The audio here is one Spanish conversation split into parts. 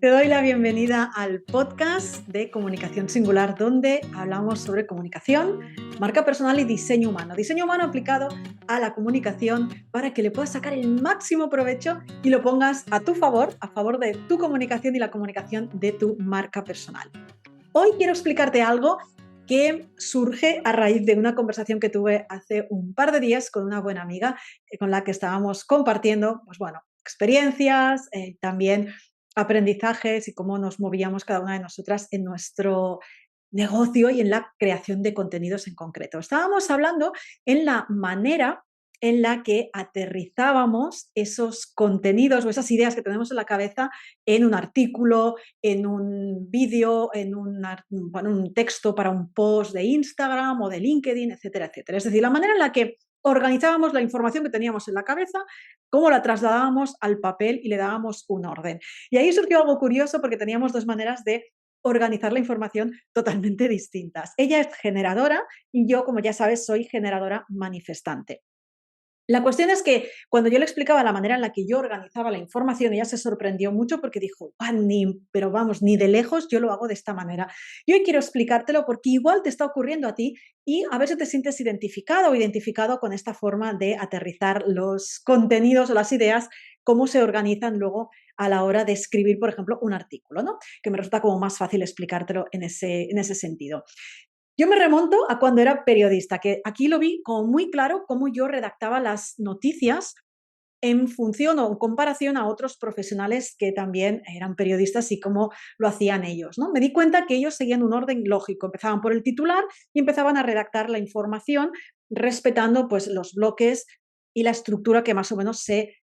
Te doy la bienvenida al podcast de Comunicación Singular, donde hablamos sobre comunicación, marca personal y diseño humano. Diseño humano aplicado a la comunicación para que le puedas sacar el máximo provecho y lo pongas a tu favor, a favor de tu comunicación y la comunicación de tu marca personal. Hoy quiero explicarte algo que surge a raíz de una conversación que tuve hace un par de días con una buena amiga con la que estábamos compartiendo, experiencias, también aprendizajes y cómo nos movíamos cada una de nosotras en nuestro negocio y en la creación de contenidos en concreto. Estábamos hablando en la manera en la que aterrizábamos esos contenidos o esas ideas que tenemos en la cabeza en un artículo, en un vídeo, en un texto para un post de Instagram o de LinkedIn, etcétera, etcétera. Es decir, la manera en la que organizábamos la información que teníamos en la cabeza, cómo la trasladábamos al papel y le dábamos un orden. Y ahí surgió algo curioso porque teníamos dos maneras de organizar la información totalmente distintas. Ella es generadora y yo, como ya sabes, soy generadora manifestante. La cuestión es que cuando yo le explicaba la manera en la que yo organizaba la información, ella se sorprendió mucho porque dijo, pero vamos, ni de lejos yo lo hago de esta manera. Y hoy quiero explicártelo porque igual te está ocurriendo a ti y a ver si te sientes identificado o identificado con esta forma de aterrizar los contenidos o las ideas, cómo se organizan luego a la hora de escribir, por ejemplo, un artículo, ¿no? Que me resulta como más fácil explicártelo en ese sentido. Yo me remonto a cuando era periodista, que aquí lo vi como muy claro cómo yo redactaba las noticias en función o en comparación a otros profesionales que también eran periodistas y cómo lo hacían ellos, ¿no? Me di cuenta que ellos seguían un orden lógico, empezaban por el titular y empezaban a redactar la información respetando pues los bloques y la estructura que más o menos se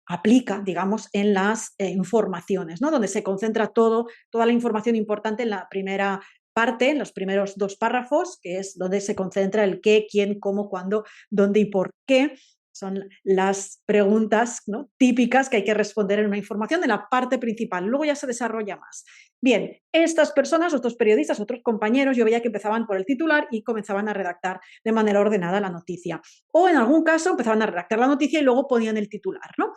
aplica, digamos, en las informaciones, ¿no? Donde se concentra toda la información importante en la primera parte, en los primeros dos párrafos, que es donde se concentra el qué, quién, cómo, cuándo, dónde y por qué. Son las preguntas, ¿no?, típicas que hay que responder en una información de la parte principal. Luego ya se desarrolla más. Bien, estas personas, otros periodistas, otros compañeros, yo veía que empezaban por el titular y comenzaban a redactar de manera ordenada la noticia. O en algún caso empezaban a redactar la noticia y luego ponían el titular, ¿no?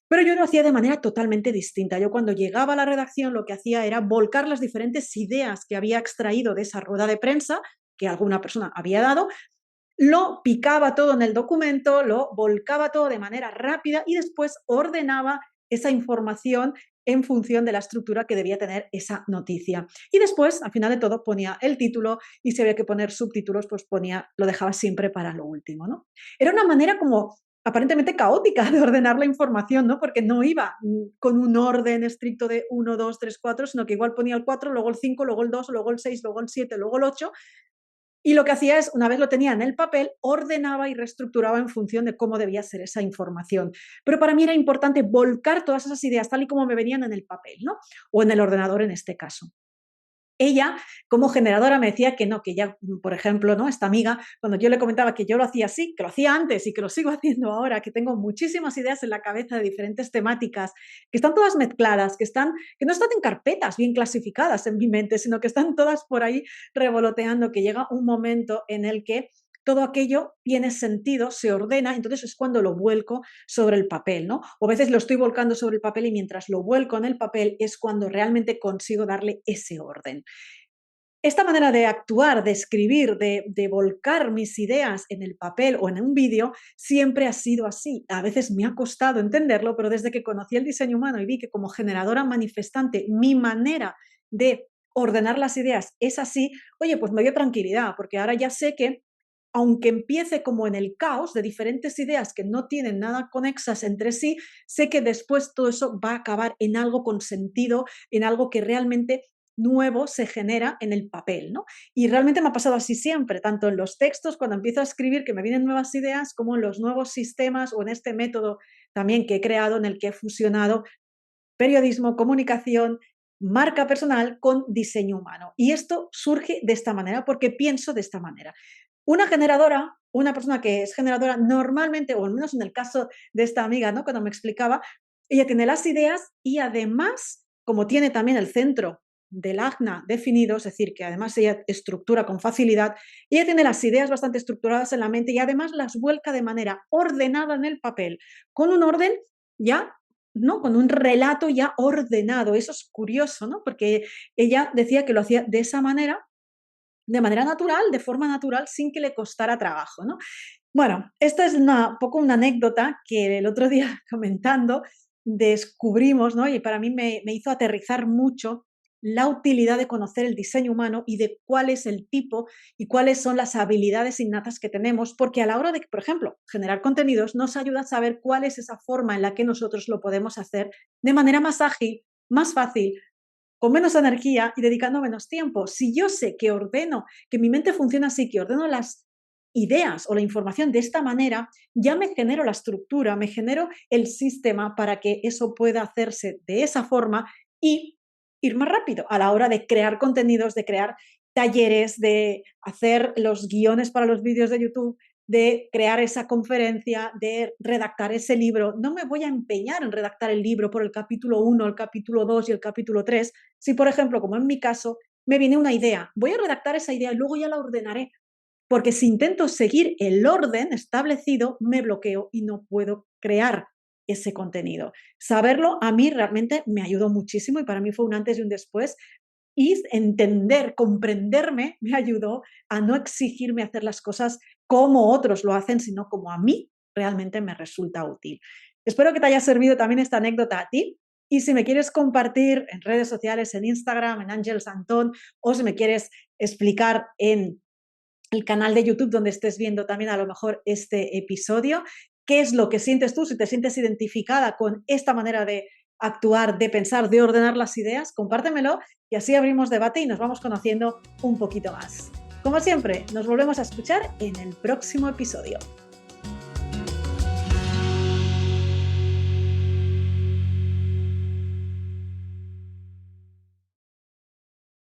Pero yo lo hacía de manera totalmente distinta. Yo cuando llegaba a la redacción lo que hacía era volcar las diferentes ideas que había extraído de esa rueda de prensa que alguna persona había dado, lo picaba todo en el documento, lo volcaba todo de manera rápida y después ordenaba esa información en función de la estructura que debía tener esa noticia. Y después, al final de todo, ponía el título y si había que poner subtítulos, pues lo dejaba siempre para lo último, ¿no? Era una manera como aparentemente caótica de ordenar la información, ¿no? Porque no iba con un orden estricto de 1, 2, 3, 4, sino que igual ponía el 4, luego el 5, luego el 2, luego el 6, luego el 7, luego el 8, y lo que hacía es, una vez lo tenía en el papel, ordenaba y reestructuraba en función de cómo debía ser esa información. Pero para mí era importante volcar todas esas ideas tal y como me venían en el papel, ¿no? O en el ordenador en este caso. Ella, como generadora, me decía que no, que ya, por ejemplo, ¿no?, esta amiga, cuando yo le comentaba que yo lo hacía así, que lo hacía antes y que lo sigo haciendo ahora, que tengo muchísimas ideas en la cabeza de diferentes temáticas, que están todas mezcladas, que no están en carpetas bien clasificadas en mi mente, sino que están todas por ahí revoloteando, que llega un momento en el que todo aquello tiene sentido, se ordena, entonces es cuando lo vuelco sobre el papel, ¿no? O a veces lo estoy volcando sobre el papel y mientras lo vuelco en el papel es cuando realmente consigo darle ese orden. Esta manera de actuar, de escribir, de volcar mis ideas en el papel o en un vídeo, siempre ha sido así. A veces me ha costado entenderlo, pero desde que conocí el diseño humano y vi que como generadora manifestante mi manera de ordenar las ideas es así, oye, pues me dio tranquilidad, porque ahora ya sé que aunque empiece como en el caos de diferentes ideas que no tienen nada conexas entre sí, sé que después todo eso va a acabar en algo con sentido, en algo que realmente nuevo se genera en el papel, ¿no? Y realmente me ha pasado así siempre, tanto en los textos, cuando empiezo a escribir, que me vienen nuevas ideas, como en los nuevos sistemas o en este método también que he creado en el que he fusionado periodismo, comunicación, marca personal con diseño humano. Y esto surge de esta manera porque pienso de esta manera. Una generadora, una persona que es generadora, normalmente, o al menos en el caso de esta amiga, ¿no?, cuando me explicaba, ella tiene las ideas y además, como tiene también el centro del acna definido, es decir, que además ella estructura con facilidad, ella tiene las ideas bastante estructuradas en la mente y además las vuelca de manera ordenada en el papel, con un orden ya ¿no? Con un relato ya ordenado. Eso es curioso, ¿no? Porque ella decía que lo hacía de manera natural, de forma natural, sin que le costara trabajo, ¿no? Bueno, esta es poco una anécdota que el otro día comentando descubrimos, ¿no? Y para mí me hizo aterrizar mucho la utilidad de conocer el diseño humano y de cuál es el tipo y cuáles son las habilidades innatas que tenemos, porque a la hora de, por ejemplo, generar contenidos nos ayuda a saber cuál es esa forma en la que nosotros lo podemos hacer de manera más ágil, más fácil, con menos energía y dedicando menos tiempo. Si yo sé que ordeno, que mi mente funciona así, que ordeno las ideas o la información de esta manera, ya me genero la estructura, me genero el sistema para que eso pueda hacerse de esa forma y ir más rápido a la hora de crear contenidos, de crear talleres, de hacer los guiones para los vídeos de YouTube, de crear esa conferencia, de redactar ese libro. No me voy a empeñar en redactar el libro por el capítulo 1, el capítulo 2 y el capítulo 3. Si, por ejemplo, como en mi caso, me viene una idea, voy a redactar esa idea y luego ya la ordenaré, porque si intento seguir el orden establecido, me bloqueo y no puedo crear ese contenido. Saberlo a mí realmente me ayudó muchísimo y para mí fue un antes y un después. Y entender, comprenderme, me ayudó a no exigirme hacer las cosas como otros lo hacen, sino como a mí realmente me resulta útil. Espero que te haya servido también esta anécdota a ti. Y si me quieres compartir en redes sociales, en Instagram, en Ángel Santón, o si me quieres explicar en el canal de YouTube donde estés viendo también a lo mejor este episodio, qué es lo que sientes tú, si te sientes identificada con esta manera de actuar, de pensar, de ordenar las ideas, compártemelo y así abrimos debate y nos vamos conociendo un poquito más. Como siempre, nos volvemos a escuchar en el próximo episodio.